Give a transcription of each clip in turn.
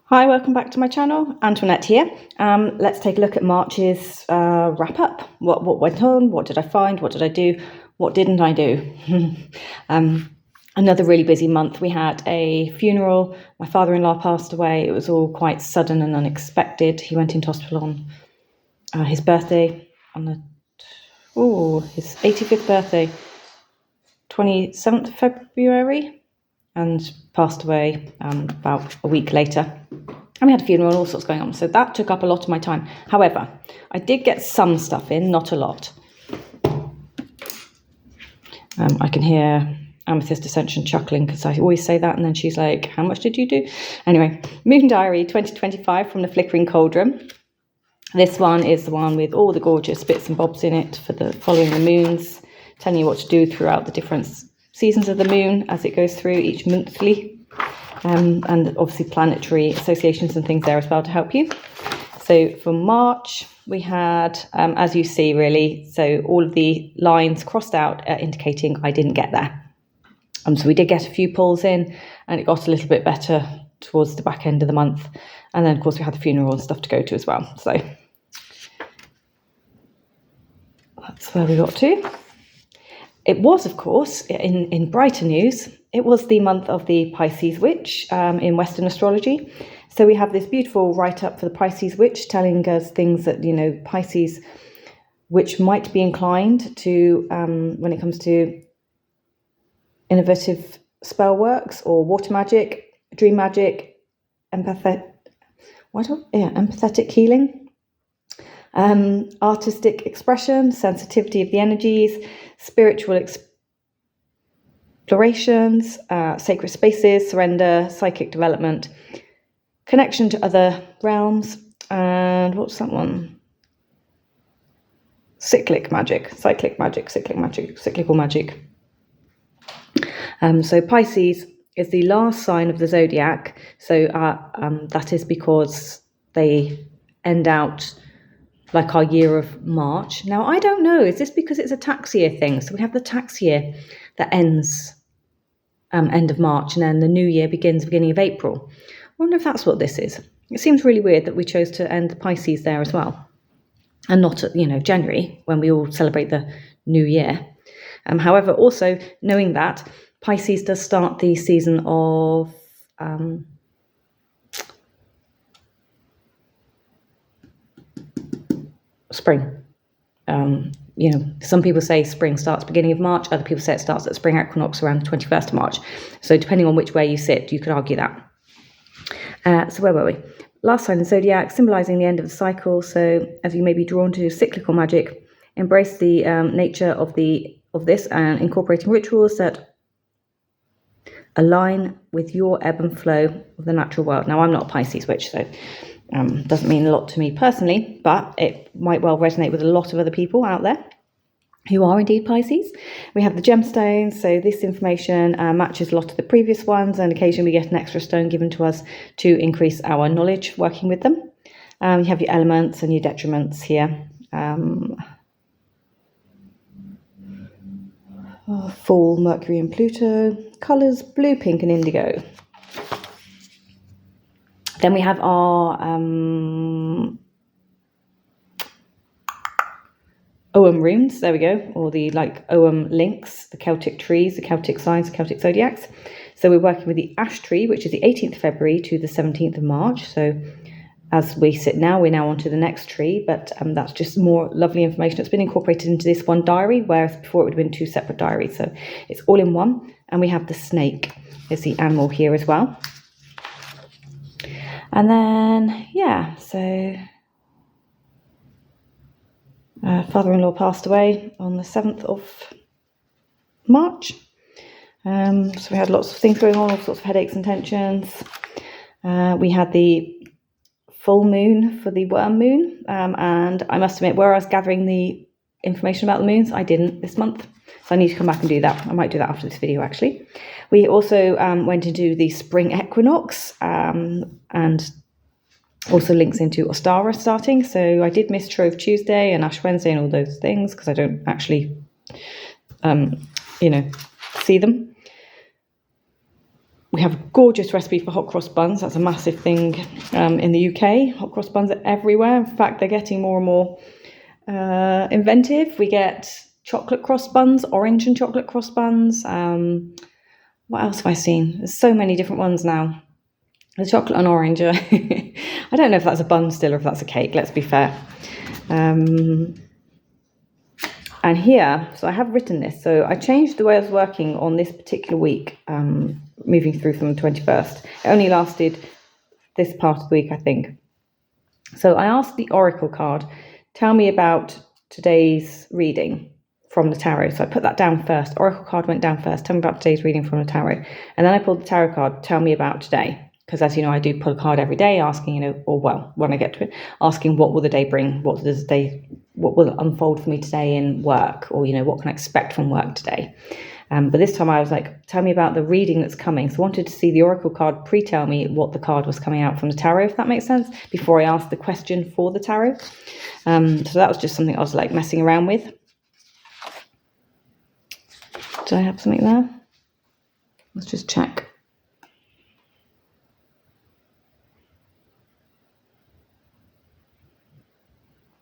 Hi, welcome back to my channel. Antoinette here. Let's take a look at March's wrap up. What went on? What did I find? What did I do? What didn't I do? Another really busy month. We had a funeral. My father-in-law passed away. It was all quite sudden and unexpected. He went into hospital on his birthday, on his 85th birthday, 27th of February, and passed away about a week later. And we had a funeral and all sorts going on. So that took up a lot of my time. However, I did get some stuff in, not a lot. I can hear Amethyst Ascension chuckling because I always say that. And then she's like, how much did you do? Anyway, Moon Diary 2025 from the FlickeringCauldron. This one is the one with all the gorgeous bits and bobs in it for the following the moons, telling you what to do throughout the different seasons of the moon as it goes through each monthly. And obviously planetary associations and things there as well to help you. So for March, we had, as you see really, so all of the lines crossed out indicating I didn't get there. So we did get a few pulls in and it got a little bit better towards the back end of the month. And then of course we had the funeral and stuff to go to as well. So that's where we got to. It was, of course, in brighter news, it was the month of the Pisces witch in Western astrology. So we have this beautiful write-up for the Pisces witch telling us things that, you know, Pisces witch might be inclined to when it comes to innovative spell works or water magic, dream magic, empathetic healing. Artistic expression, sensitivity of the energies, spiritual explorations, sacred spaces, surrender, psychic development, connection to other realms, and what's that one? Cyclical magic. So Pisces is the last sign of the zodiac. So that is because they end out like our year of March. Now, I don't know, is this because it's a tax year thing? So we have the tax year that ends end of March, and then the new year begins beginning of April. I wonder if that's what this is. It seems really weird that we chose to end the Pisces there as well, and not at, January, when we all celebrate the new year. However, also knowing that Pisces does start the season of spring. Some people say spring starts beginning of March. Other people say it starts at spring equinox around the 21st of March. So depending on which way you sit, you could argue that. So where were we? Last sign of the zodiac, symbolizing the end of the cycle. So as you may be drawn to cyclical magic, embrace the nature of this and incorporating rituals that align with your ebb and flow of the natural world. Now, I'm not a Pisces witch, so doesn't mean a lot to me personally, but it might well resonate with a lot of other people out there who are indeed Pisces. We have the gemstones, so this information matches a lot of the previous ones, and occasionally we get an extra stone given to us to increase our knowledge working with them. You have your elements and your detriments here. Fall, Mercury and Pluto, colours blue, pink and indigo. Then we have our Ogham runes, there we go, or the Ogham links, the Celtic trees, the Celtic signs, the Celtic zodiacs. So we're working with the ash tree, which is the 18th of February to the 17th of March. So as we sit now, we're now on to the next tree, but that's just more lovely information that's been incorporated into this one diary, whereas before it would have been two separate diaries. So it's all in one. And we have the snake as the animal here as well. And then, so father-in-law passed away on the 7th of March. So we had lots of things going on, all sorts of headaches and tensions. We had the full moon for the worm moon. And I must admit, where I was gathering the information about the moons, I didn't this month. So I need to come back and do that. I might do that after this video, actually. We also went into the spring equinox and also links into Ostara starting. So I did miss Trove Tuesday and Ash Wednesday and all those things because I don't actually, see them. We have a gorgeous recipe for hot cross buns. That's a massive thing in the UK. Hot cross buns are everywhere. In fact, they're getting more and more inventive. We get chocolate cross buns, orange and chocolate cross buns. What else have I seen? There's so many different ones now. The chocolate and orange. I don't know if that's a bun still or if that's a cake, let's be fair. And here, so I have written this. So I changed the way I was working on this particular week, moving through from the 21st. It only lasted this part of the week, I think. So I asked the Oracle card, tell me about today's reading from the tarot. So I put that down first. Oracle card went down first. Tell me about today's reading from the tarot. And then I pulled the tarot card, tell me about today. Because as you know, I do pull a card every day asking, or well, when I get to it, asking what will the day bring? What will unfold for me today in work? Or, what can I expect from work today? But this time I was like, tell me about the reading that's coming. So I wanted to see the Oracle card pre-tell me what the card was coming out from the tarot, if that makes sense, before I asked the question for the tarot. So that was just something I was like messing around with. Do I have something there? Let's just check.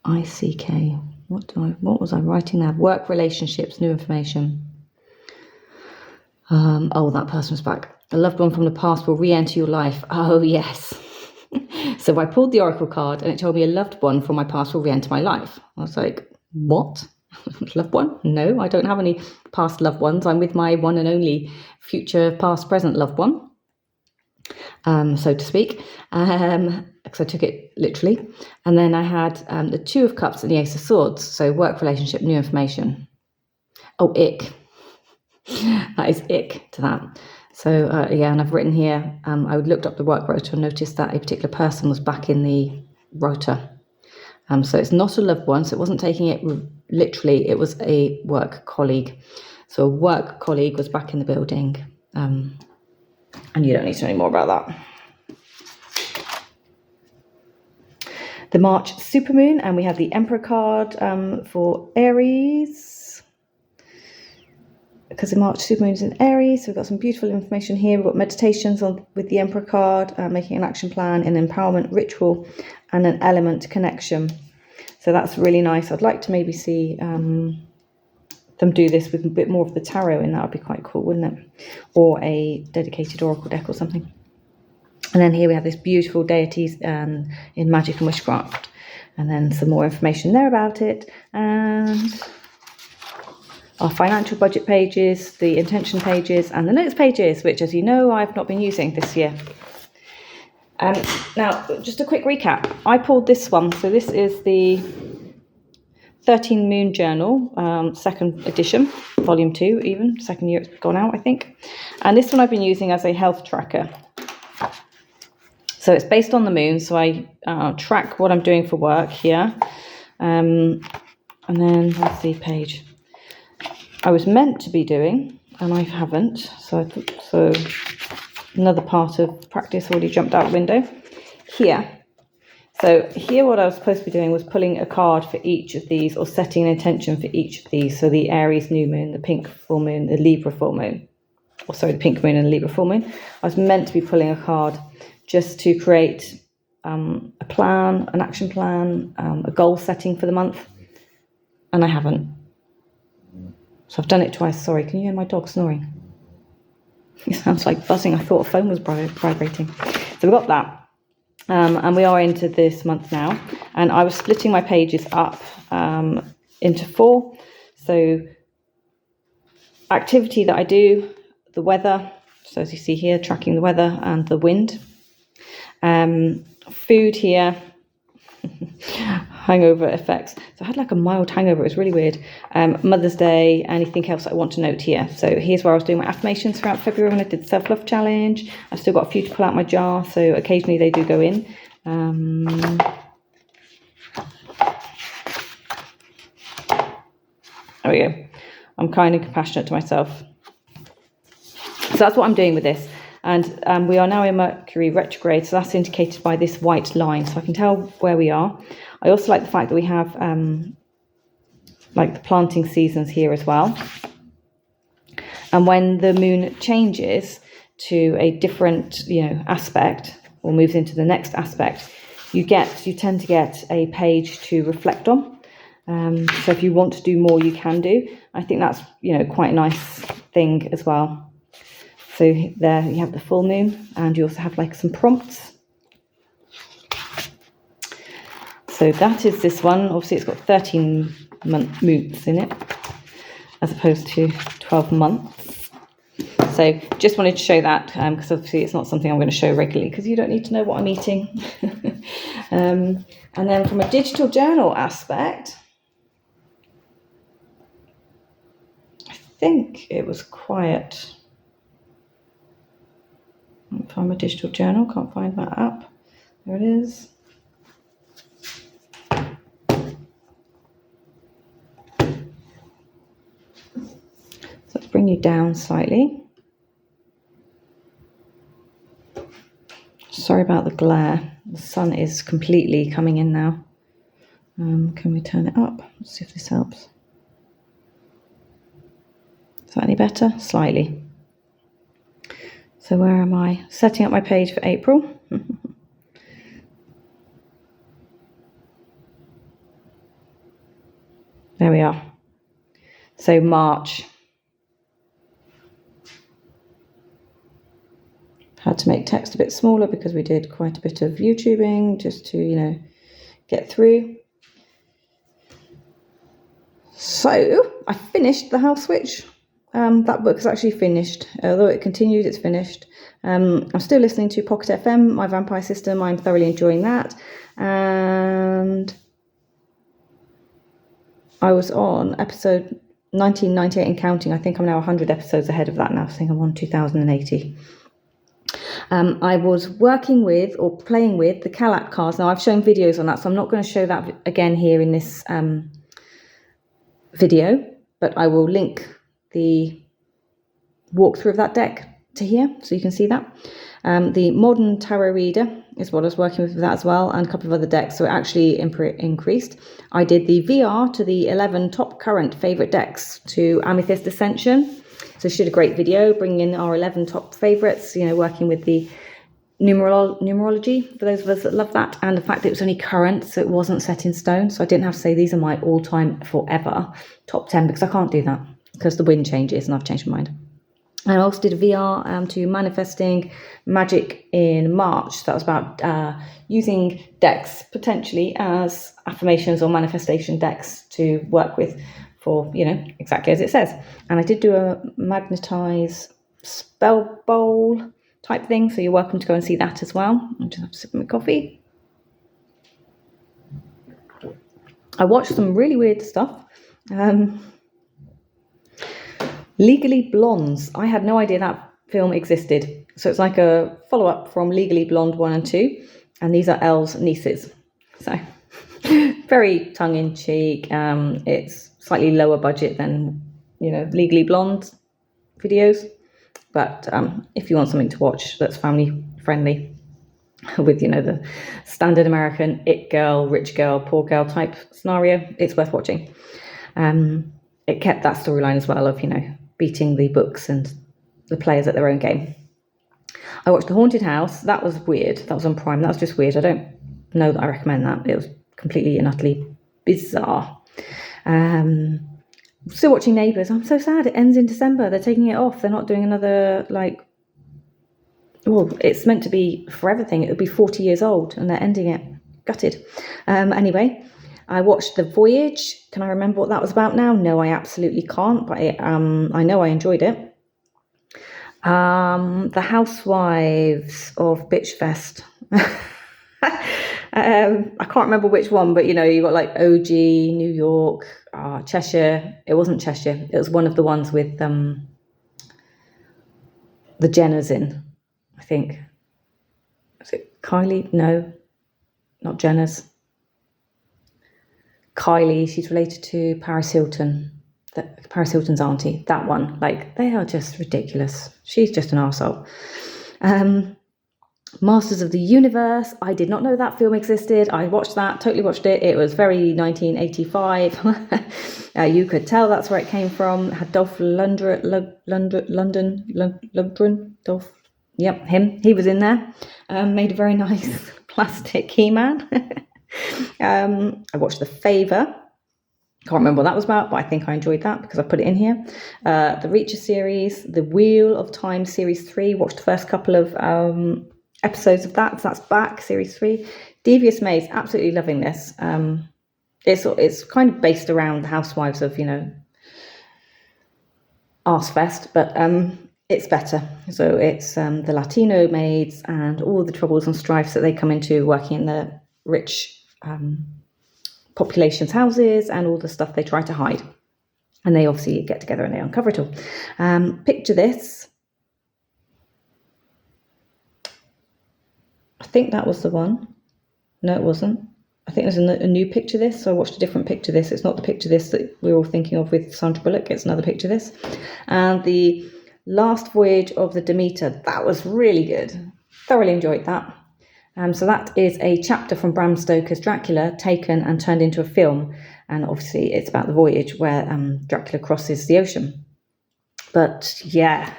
ICK. What was I writing there? Work, relationships, new information. That person was back. A loved one from the past will re-enter your life. Oh, yes. So I pulled the Oracle card and it told me a loved one from my past will re-enter my life. I was like, what? Loved one? No, I don't have any past loved ones. I'm with my one and only future, past, present loved one. So to speak, because I took it literally. And then I had the Two of Cups and the Ace of Swords. So work, relationship, new information. Oh, ick. That is ick to that. So and I've written here, I looked up the work rota and noticed that a particular person was back in the rota. So it's not a loved one, so it wasn't taking it literally, it was a work colleague. So a work colleague was back in the building. And you don't need to know any more about that. The March supermoon, and we have the Emperor card for Aries. Because the March supermoon is in Aries, so we've got some beautiful information here. We've got meditations with the Emperor card, making an action plan, an empowerment ritual, and an element connection. So that's really nice. I'd like to maybe see them do this with a bit more of the tarot in. That would be quite cool, wouldn't it? Or a dedicated oracle deck or something. And then here we have this beautiful deities in magic and witchcraft. And then some more information there about it. And our financial budget pages, the intention pages, and the notes pages, which, as you know, I've not been using this year. Now, just a quick recap. I pulled this one. So this is the 13 Moon Journal, second edition, volume 2 even, second year it's gone out, I think. And this one I've been using as a health tracker. So it's based on the moon, so I track what I'm doing for work here. And then, let's see, page. I was meant to be doing, and I haven't, so another part of practice already jumped out the window. Here. So here what I was supposed to be doing was pulling a card for each of these, or setting an intention for each of these. So the Aries new moon, the pink full moon, the Libra full moon. Or sorry, the pink moon and the Libra full moon. I was meant to be pulling a card just to create a plan, an action plan, a goal setting for the month. And I haven't. So I've done it twice. Sorry, can you hear my dog snoring? It sounds like buzzing. I thought a phone was vibrating. So we've got that. And we are into this month now. And I was splitting my pages up into 4. So activity that I do, the weather. So as you see here, tracking the weather and the wind. Food here. Hangover effects. So I had like a mild hangover. It was really weird. Mother's Day, anything else I want to note here. So here's where I was doing my affirmations throughout February when I did the self-love challenge. I've still got a few to pull out my jar, so occasionally they do go in. There we go. I'm kind and compassionate to myself. So that's what I'm doing with this. And we are now in Mercury retrograde, so that's indicated by this white line. So I can tell where we are. I also like the fact that we have like the planting seasons here as well. And when the moon changes, to a different, aspect, or moves into the next aspect, you tend to get a page to reflect on. So if you want to do more, you can do. I think that's, quite a nice thing as well. So there you have the full moon, and you also have like some prompts. So that is this one. Obviously, it's got 13 moons in it, as opposed to 12 months. So just wanted to show that, because obviously it's not something I'm going to show regularly, because you don't need to know what I'm eating. And then from a digital journal aspect, I think it was quiet. Can't find my digital journal, can't find my app. There it is. So let's bring you down slightly. Sorry about the glare. The sun is completely coming in now. Can we turn it up? Let's see if this helps. Is that any better? Slightly. So where am I? Setting up my page for April. There we are. So March. Had to make text a bit smaller because we did quite a bit of YouTubing just to, get through. So I finished The House Witch. That book is actually finished. Although it continued, it's finished. I'm still listening to Pocket FM, my vampire system. I'm thoroughly enjoying that. And I was on episode 1998 and counting. I think I'm now 100 episodes ahead of that now. I think I'm on 2080. I was working with or playing with the Kalat cards. Now I've shown videos on that, so I'm not going to show that again here in this video, but I will link the walkthrough of that deck to here so you can see that. The Modern Tarot Reader is what I was working with that as well, and a couple of other decks, so it actually increased. I did the VR to the 11 top current favourite decks to Amethyst Ascension. So she did a great video bringing in our 11 top favourites, working with the numerology for those of us that love that, and the fact that it was only current, so it wasn't set in stone. So I didn't have to say these are my all-time forever top 10, because I can't do that because the wind changes and I've changed my mind. And I also did a VR to Manifesting Magic in March. So that was about using decks potentially as affirmations or manifestation decks to work with for, exactly as it says. And I did do a Magnetise spell bowl type thing, so you're welcome to go and see that as well. I'll just have to sip my coffee. I watched some really weird stuff. Legally Blondes. I had no idea that film existed. So it's like a follow-up from Legally Blonde 1 and 2. And these are Elle's nieces. So very tongue-in-cheek. It's slightly lower budget than, Legally Blonde videos. But if you want something to watch that's family-friendly with, the standard American it girl, rich girl, poor girl type scenario, it's worth watching. It kept that storyline as well of, beating the books and the players at their own game. I watched The Haunted House. That was weird. That was on Prime. That was just weird. I don't know that I recommend that. It was completely and utterly bizarre. Still watching Neighbours. I'm so sad. It ends in December. They're taking it off. They're not doing another, it's meant to be for everything. It would be 40 years old and they're ending it. Gutted. Anyway, I watched The Voyage. Can I remember what that was about now? No, I absolutely can't, but I know I enjoyed it. The Housewives of Bitchfest. I can't remember which one, but you got like OG, New York, Cheshire. It wasn't Cheshire. It was one of the ones with the Jenners in, I think. Is it Kylie? No, not Jenners. Kylie, she's related to Paris Hilton, Paris Hilton's auntie, that one. They are just ridiculous. She's just an arsehole. Masters of the Universe. I did not know that film existed. I watched that, totally watched it. It was very 1985. You could tell that's where it came from. It had Dolph Lundgren. Dolph Yep, him. He was in there. Made a very nice plastic He-Man. I watched The Favour. Can't remember what that was about, but I think I enjoyed that because I put it in here. The Reacher series, the Wheel of Time series 3. Watched the first couple of episodes of that. So that's back, series 3. Devious Maze, absolutely loving this. It's kind of based around the housewives of, Arsefest, but it's better. So it's the Latino maids and all the troubles and strifes that they come into working in the rich population's houses and all the stuff they try to hide. And they obviously get together and they uncover it all. Picture this. I think that was the one. No, it wasn't. I think there's a new Picture This. So I watched a different Picture This. It's not the Picture This that we're all thinking of with Sandra Bullock. It's another Picture This. And the Last Voyage of the Demeter. That was really good. Thoroughly enjoyed that. So that is a chapter from Bram Stoker's Dracula taken and turned into a film. And obviously it's about the voyage where Dracula crosses the ocean. But yeah,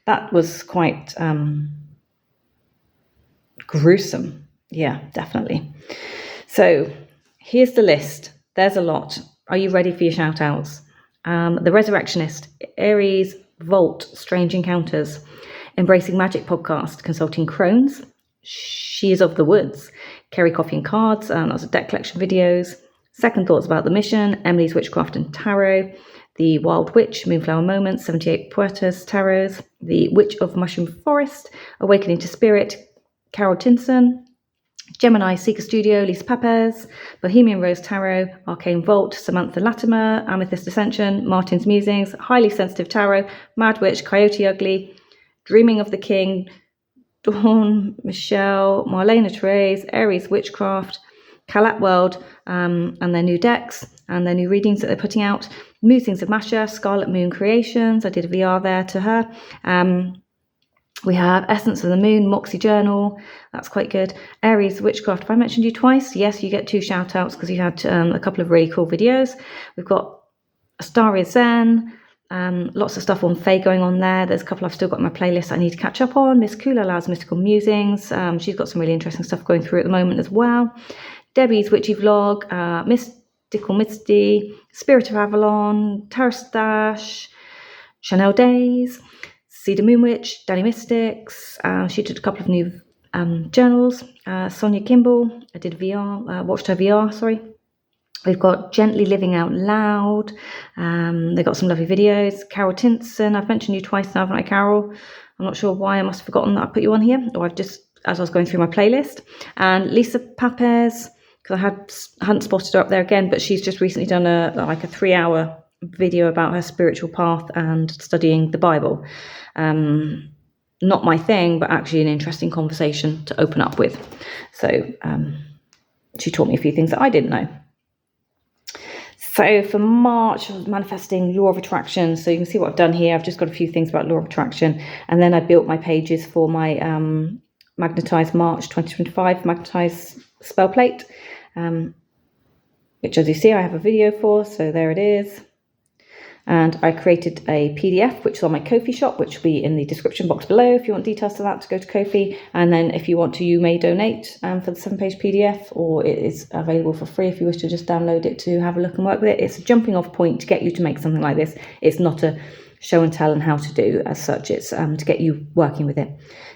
that was quite gruesome. Yeah, definitely. So here's the list. There's a lot. Are you ready for your shout outs? The Resurrectionist, Aries, Vault, Strange Encounters, Embracing Magic Podcast, Consulting Crones, She is of the Woods, Kerry Coffee and Cards, lots of deck collection videos, Second Thoughts About the Mission, Emily's Witchcraft and Tarot, The Wild Witch, Moonflower Moments, 78 Puertas Tarots, The Witch of Mushroom Forest, Awakening to Spirit, Carol Tinson, Gemini Seeker Studio, Lisa Papez, Bohemian Rose Tarot, Arcane Vault, Samantha Latimer, Amethyst Ascension, Martin's Musings, Highly Sensitive Tarot, Mad Witch, Coyote Ugly, Dreaming of the King, Dawn, Michelle, Marlena Therese, Aries Witchcraft, Calat World, and their new decks and their new readings that they're putting out. Musings of Masha, Scarlet Moon Creations. I did a VR there to her. We have Essence of the Moon, Moxie Journal. That's quite good. Aries Witchcraft. Have I mentioned you twice? Yes, you get 2 shout outs because you had a couple of really cool videos. We've got Astaria Zen. Lots of stuff on Faye going on there. There's a couple I've still got in my playlist I need to catch up on. Miss Kula La's Mystical Musings. She's got some really interesting stuff going through at the moment as well. Debbie's Witchy Vlog. Mystical Misty. Spirit of Avalon. Tarot Stash. Chanel Days. Cedar Moon Witch, Danny Mystics. She did a couple of new journals. Sonia Kimball, I did VR, watched her VR, sorry. We've got Gently Living Out Loud. They've got some lovely videos. Carol Tinson, I've mentioned you twice now, haven't I, Carol? I'm not sure why, I must have forgotten that I put you on here, or I've just, as I was going through my playlist. And Lisa Papez, because I hadn't spotted her up there again, but she's just recently done a 3-hour video about her spiritual path and studying the Bible. Not my thing, but actually an interesting conversation to open up with. So she taught me a few things that I didn't know. So for March, I was manifesting Law of Attraction. So you can see what I've done here. I've just got a few things about Law of Attraction. And then I built my pages for my Magnetise March 2025 Magnetise spell plate, which, as you see, I have a video for. So there it is. And I created a PDF, which is on my Kofi shop, which will be in the description box below if you want details to that, to go to Kofi. And then if you want to, you may donate for the 7-page PDF, or it is available for free if you wish to just download it to have a look and work with it. It's a jumping off point to get you to make something like this. It's not a show and tell and how to do as such. It's to get you working with it.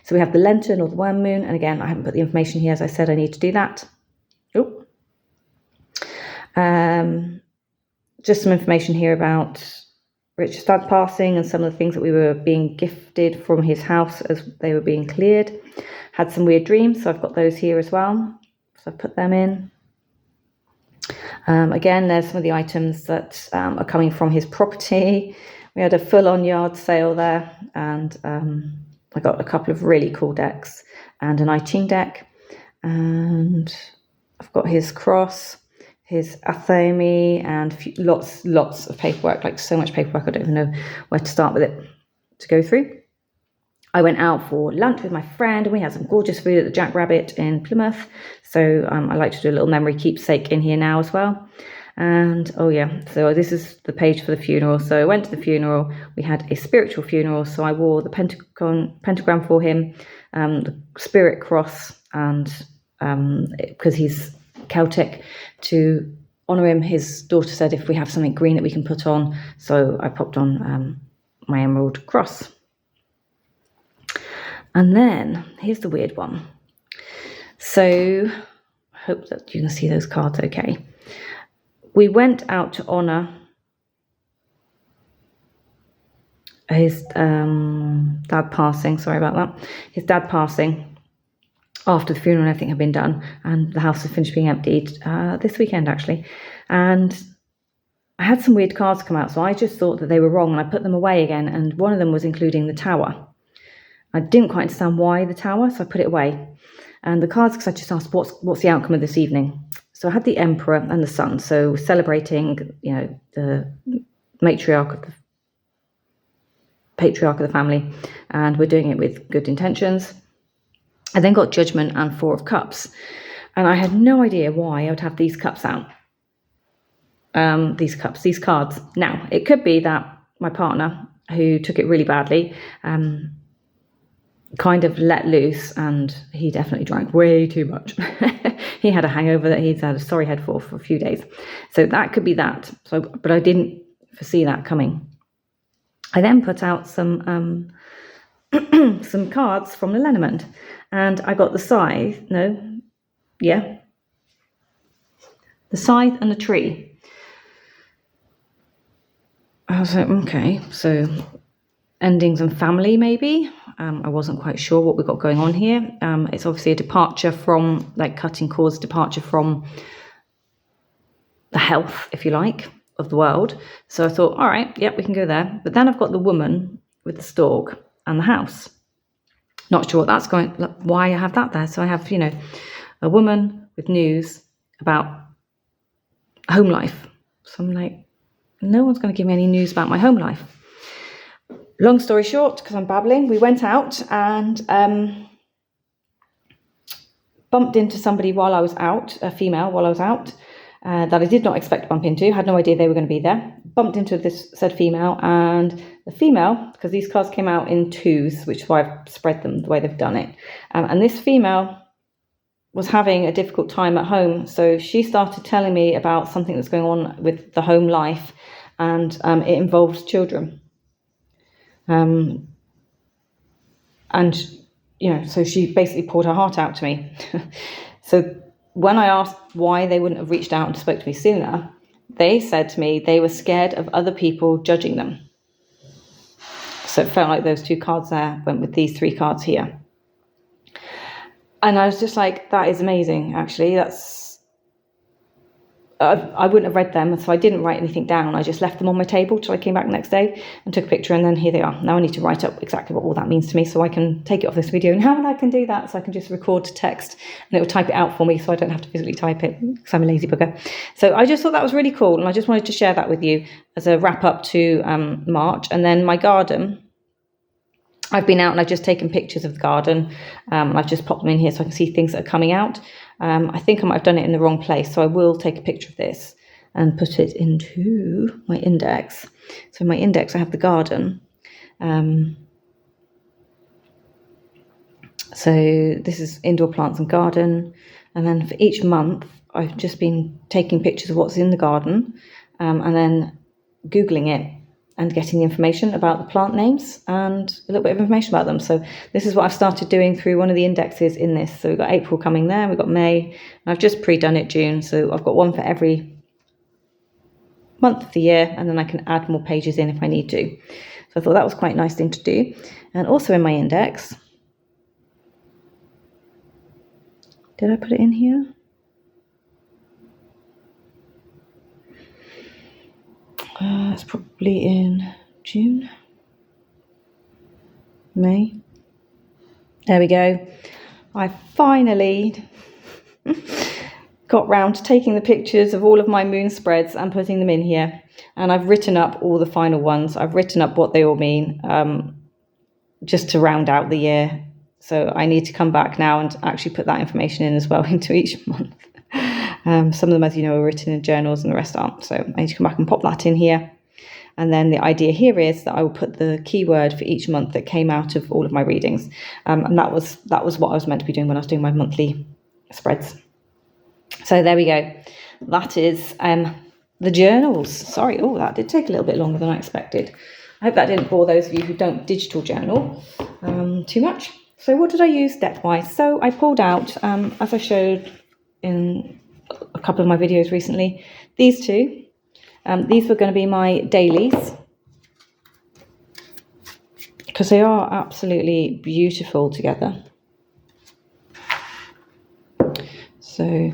So we have the Lenten or the Worm Moon. And again, I haven't put the information here. As I said, I need to do that. Just some information here about Richard's dad passing and some of the things that we were being gifted from his house as they were being cleared. Had some weird dreams, so I've got those here as well. So I've put them in. Again, there's some of the items that are coming from his property. We had a full-on yard sale there, and I got a couple of really cool decks and an I Ching deck. And I've got his cross, his Athame, and lots of paperwork, like so much paperwork, I don't even know where to start with it to go through. I went out for lunch with my friend and we had some gorgeous food at the Jack Rabbit in Plymouth. So I like to do a little memory keepsake in here now as well. And oh yeah, so this is the page for the funeral. So I went to the funeral. We had a spiritual funeral, so I wore the pentagram for him, the spirit cross, and because he's Celtic, to honour him, his daughter said if we have something green that we can put on, so I popped on my emerald cross. And then here's the weird one. So I hope that you can see those cards okay. We went out to honour his dad passing, sorry about that, his dad passing after the funeral and everything had been done, and the house had finished being emptied this weekend actually. And I had some weird cards come out, so I just thought that they were wrong and I put them away again, and one of them was including the tower. I didn't quite understand why the tower, so I put it away. And the cards, because I just asked what's the outcome of this evening. So I had the Emperor and the Sun, so celebrating, you know, the patriarch of the family, and we're doing it with good intentions. I then got Judgment and Four of Cups, and I had no idea why I would have these cups out. These cards. Now, it could be that my partner, who took it really badly, kind of let loose, and he definitely drank way too much. He had a hangover that he's had a sorry head for a few days. So that could be that. So, but I didn't foresee that coming. I then put out some some cards from the Lenormand, and I got the scythe. The scythe and the tree. I was like, okay, so endings and family maybe. I wasn't quite sure what we got going on here. It's obviously a departure from, like, cutting cords, departure from the health, if you like, of the world. So I thought, all right, yep, we can go there. But then I've got the woman with the stork and the house. Not sure what that's why I have that there. So I have, you know, a woman with news about home life. So I'm like, no one's going to give me any news about my home life. Long story short, because I'm babbling, we went out and bumped into somebody while I was out, a female while I was out, that I did not expect to bump into, had no idea they were going to be there. Bumped into this said female, and the female, because these cards came out in twos, which is why I've spread them the way they've done it, and this female was having a difficult time at home, so she started telling me about something that's going on with the home life, and it involves children. And, you know, so she basically poured her heart out to me. So when I asked why they wouldn't have reached out and spoke to me sooner, they said to me they were scared of other people judging them. So it felt like those two cards there went with these three cards here. And I was just like, that is amazing, actually. I wouldn't have read them, so I didn't write anything down. I just left them on my table till I came back the next day and took a picture, and then here they are. Now I need to write up exactly what all that means to me so I can take it off this video. Now I can do that, so I can just record to text and it will type it out for me so I don't have to physically type it because I'm a lazy bugger. So I just thought that was really cool, and I just wanted to share that with you as a wrap up to March. And then my garden, I've been out and I've just taken pictures of the garden. I've just popped them in here so I can see things that are coming out. I think I might have done it in the wrong place, so I will take a picture of this and put it into my index. So in my index I have the garden. So this is indoor plants and garden. And then for each month I've just been taking pictures of what's in the garden, and then Googling it and getting the information about the plant names and a little bit of information about them. So this is what I've started doing through one of the indexes in this. So we've got April coming there, we've got May, and I've just pre-done it June. So I've got one for every month of the year, and then I can add more pages in if I need to. So I thought that was quite a nice thing to do. And also in my index, did I put it in here? It's probably in June, May. There we go. I finally got round to taking the pictures of all of my moon spreads and putting them in here. And I've written up all the final ones. I've written up what they all mean, just to round out the year. So I need to come back now and actually put that information in as well into each month. Some of them, as you know, are written in journals and the rest aren't. So I need to come back and pop that in here. And then the idea here is that I will put the keyword for each month that came out of all of my readings. And that was what I was meant to be doing when I was doing my monthly spreads. So there we go. That is the journals. Sorry, oh, that did take a little bit longer than I expected. I hope that didn't bore those of you who don't digital journal too much. So what did I use deck-wise? So I pulled out, as I showed in a couple of my videos recently, these two. These were going to be my dailies because they are absolutely beautiful together. So,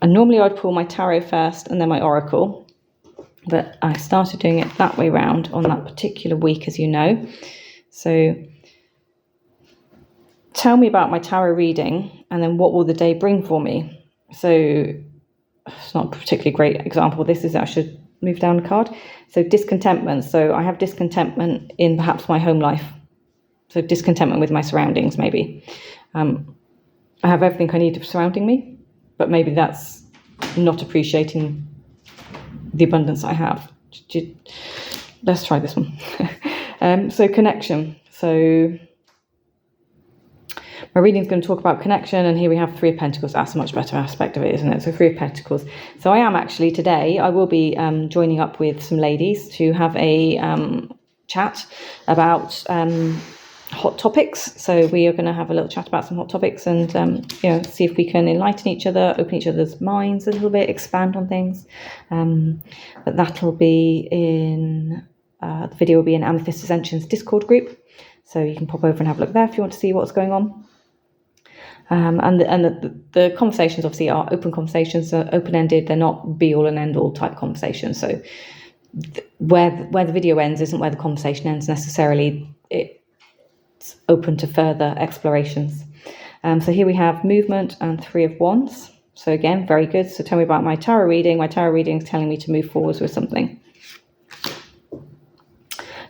and normally I'd pull my tarot first and then my oracle, but I started doing it that way round on that particular week, as you know. So tell me about my tarot reading and then what will the day bring for me. So it's not a particularly great example. This is, I should move down the card. So discontentment. So I have discontentment in perhaps my home life. So discontentment with my surroundings, maybe. I have everything I need surrounding me, but maybe that's not appreciating the abundance I have. Let's try this one. So connection. So my reading is going to talk about connection, and here we have Three of Pentacles. That's a much better aspect of it, isn't it? So Three of Pentacles. So I am actually today, I will be joining up with some ladies to have a chat about hot topics. So we are going to have a little chat about some hot topics and see if we can enlighten each other, open each other's minds a little bit, expand on things. But that'll be in the video will be in Amethyst Ascension's Discord group. So you can pop over and have a look there if you want to see what's going on. And the conversations obviously are open conversations, open-ended. They're not be-all and end-all type conversations. So where the video ends isn't where the conversation ends necessarily. It's open to further explorations. So here we have movement and Three of Wands. So again, very good. So tell me about my tarot reading. My tarot reading is telling me to move forwards with something.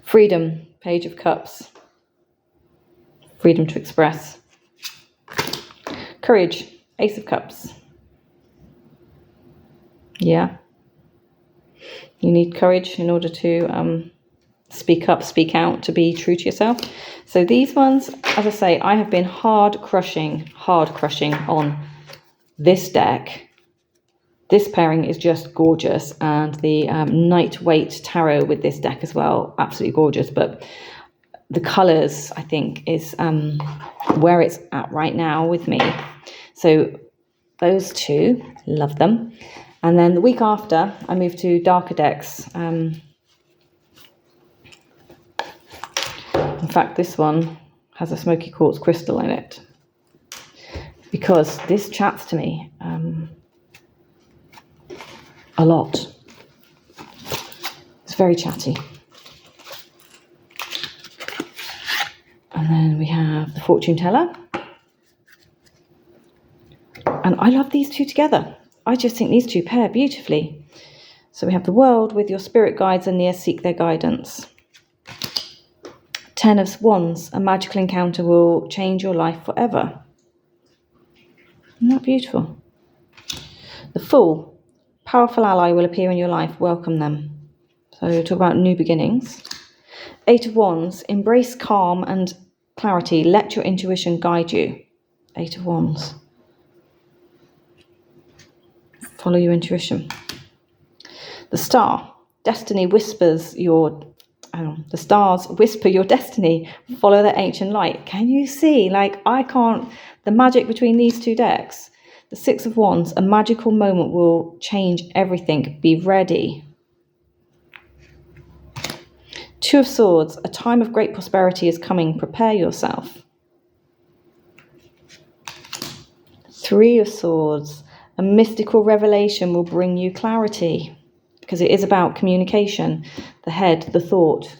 Freedom, Page of Cups. Freedom to express. Courage, Ace of Cups. Yeah. You need courage in order to speak up, speak out, to be true to yourself. So these ones, as I say, I have been hard crushing on this deck. This pairing is just gorgeous. And the Night Wait Tarot with this deck as well, absolutely gorgeous. But the colours, I think, is where it's at right now with me. So those two, love them. And then the week after, I moved to darker decks. In fact, this one has a smoky quartz crystal in it. Because this chats to me a lot. It's very chatty. And then we have the Fortune Teller. And I love these two together. I just think these two pair beautifully. So we have the World with your spirit guides and near seek their guidance. Ten of Wands, a magical encounter will change your life forever. Isn't that beautiful? The Fool, powerful ally will appear in your life, welcome them. So talk about new beginnings. Eight of Wands, embrace calm and clarity, let your intuition guide you. Eight of Wands. Follow your intuition. The Star, destiny whispers your... the stars whisper your destiny. Follow their ancient light. Can you see? Like, I can't... The magic between these two decks. The Six of Wands, a magical moment will change everything. Be ready. Two of Swords, a time of great prosperity is coming. Prepare yourself. Three of Swords, a mystical revelation will bring you clarity. Because it is about communication, the head, the thought,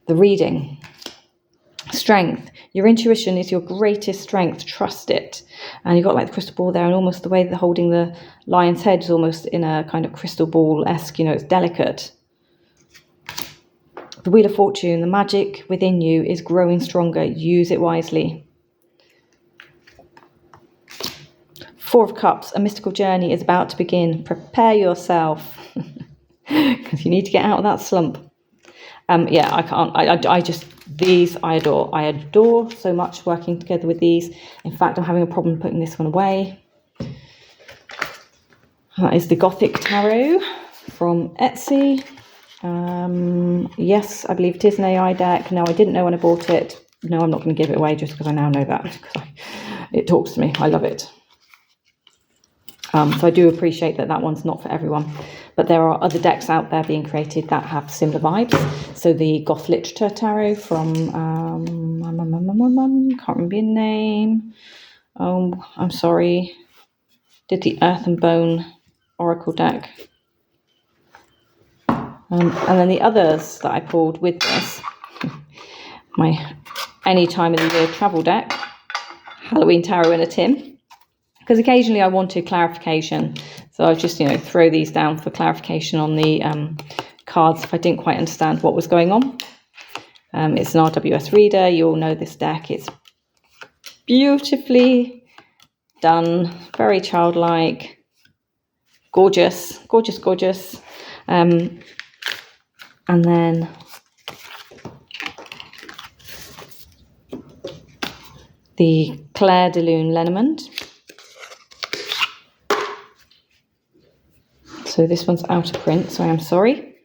the reading. Strength. Your intuition is your greatest strength. Trust it. And you've got like the crystal ball there, and almost the way they're holding the lion's head is almost in a kind of crystal ball-esque, it's delicate. The Wheel of Fortune, the magic within you is growing stronger. Use it wisely. Four of Cups, a mystical journey is about to begin. Prepare yourself because you need to get out of that slump. Yeah, I can't. I just, these I adore. I adore so much working together with these. In fact, I'm having a problem putting this one away. That is the Gothic Tarot from Etsy. Yes, I believe it is an AI deck. No, I didn't know when I bought it. No, I'm not going to give it away just because I now know that. Because it talks to me. I love it. So I do appreciate that one's not for everyone. But there are other decks out there being created that have similar vibes. So the Goth Literature Tarot from, can't remember your name. Oh, I'm sorry. Did the Earth and Bone Oracle deck. And then the others that I pulled with this, my Any Time of the Year travel deck, Halloween Tarot in a tin, because occasionally I wanted clarification. So I just, throw these down for clarification on the cards if I didn't quite understand what was going on. It's an RWS reader. You all know this deck. It's beautifully done, very childlike, gorgeous, gorgeous, gorgeous. And then the Clair de Lune Lenormand. So this one's out of print, so I am sorry.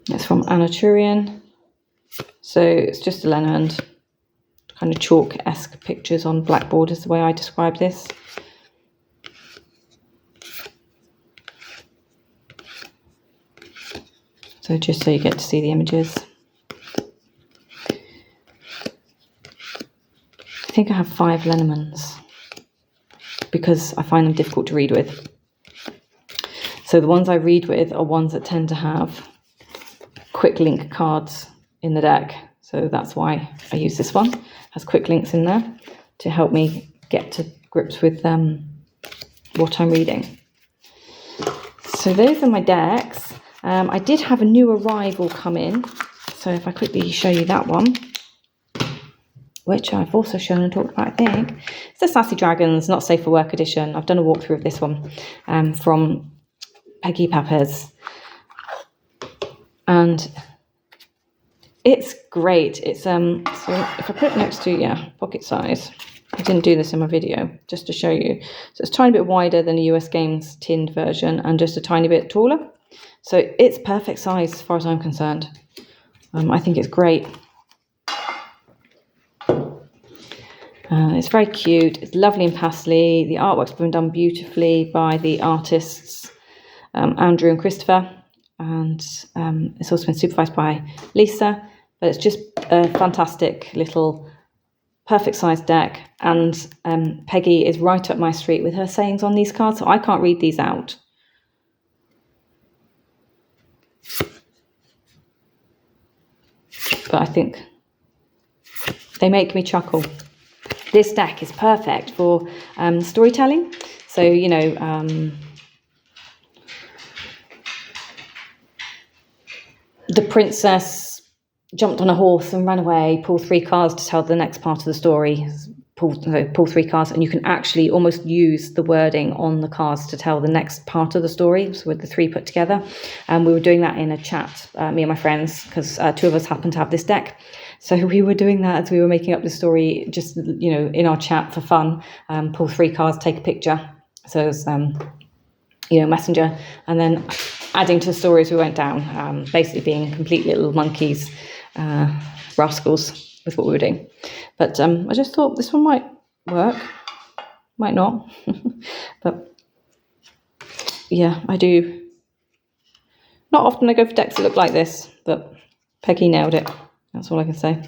It's from Anaturian. So it's just a Lenormand, kind of chalk-esque pictures on blackboard is the way I describe this. So just so you get to see the images. I think I have 5 Lenormands because I find them difficult to read with. So the ones I read with are ones that tend to have quick link cards in the deck. So that's why I use this one. It has quick links in there to help me get to grips with what I'm reading. So those are my decks. I did have a new arrival come in. So if I quickly show you that one, which I've also shown and talked about, I think. It's the Sassy Dragons, Not Safe for Work edition. I've done a walkthrough of this one from Peggy Papez. And it's great. It's so if I put it next to, pocket size. I didn't do this in my video, just to show you. So it's a tiny bit wider than a US Games tinned version and just a tiny bit taller. So it's perfect size as far as I'm concerned. I think it's great. It's very cute. It's lovely and pastely. The artwork's been done beautifully by the artists Andrew and Christopher, and it's also been supervised by Lisa. But it's just a fantastic little perfect sized deck, and Peggy is right up my street with her sayings on these cards, so I can't read these out. But I think they make me chuckle. This deck is perfect for storytelling. So, the princess jumped on a horse and ran away, pull 3 cards to tell the next part of the story. Pull 3 cards, and you can actually almost use the wording on the cards to tell the next part of the story, so with the 3 put together. And we were doing that in a chat, me and my friends, because 2 of us happened to have this deck. So we were doing that as we were making up the story, just, in our chat for fun. Pull 3 cards, take a picture. So it was, messenger, and then adding to the story as we went down, basically being complete little monkeys, rascals with what we were doing. But I just thought this one might work, might not. But yeah, I do. Not often I go for decks that look like this, but Peggy nailed it. That's all I can say.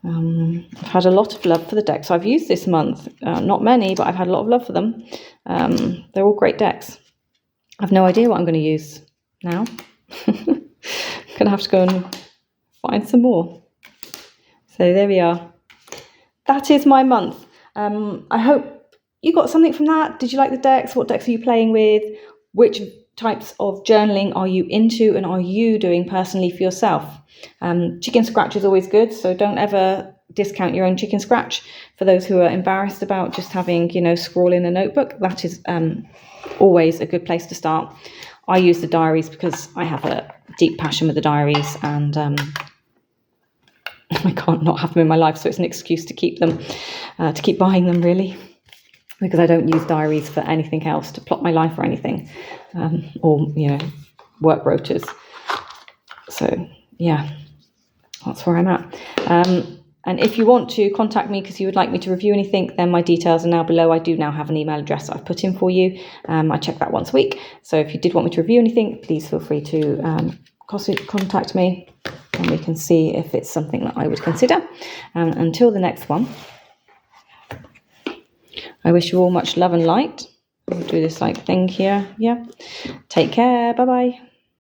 I've had a lot of love for the decks I've used this month. Not many, but I've had a lot of love for them. They're all great decks. I've no idea what I'm going to use now. I'm going to have to go and find some more. So there we are. That is my month. I hope you got something from that. Did you like the decks? What decks are you playing with? Which types of journaling are you into and are you doing personally for yourself? Chicken scratch is always good, so don't ever discount your own chicken scratch. For those who are embarrassed about just having, you know, scrawl in a notebook, that is always a good place to start. I use the diaries because I have a deep passion with the diaries, and I can't not have them in my life, so it's an excuse to keep them, to keep buying them, really, because I don't use diaries for anything else, to plot my life or anything, or, you know, work rotas. So yeah, that's where I'm at. And if you want to contact me because you would like me to review anything, then my details are now below. I do now have an email address that I've put in for you. I check that once a week. So if you did want me to review anything, please feel free to contact me, and we can see if it's something that I would consider. Until the next one, I wish you all much love and light. I'll do this like thing here. Yeah. Take care. Bye-bye.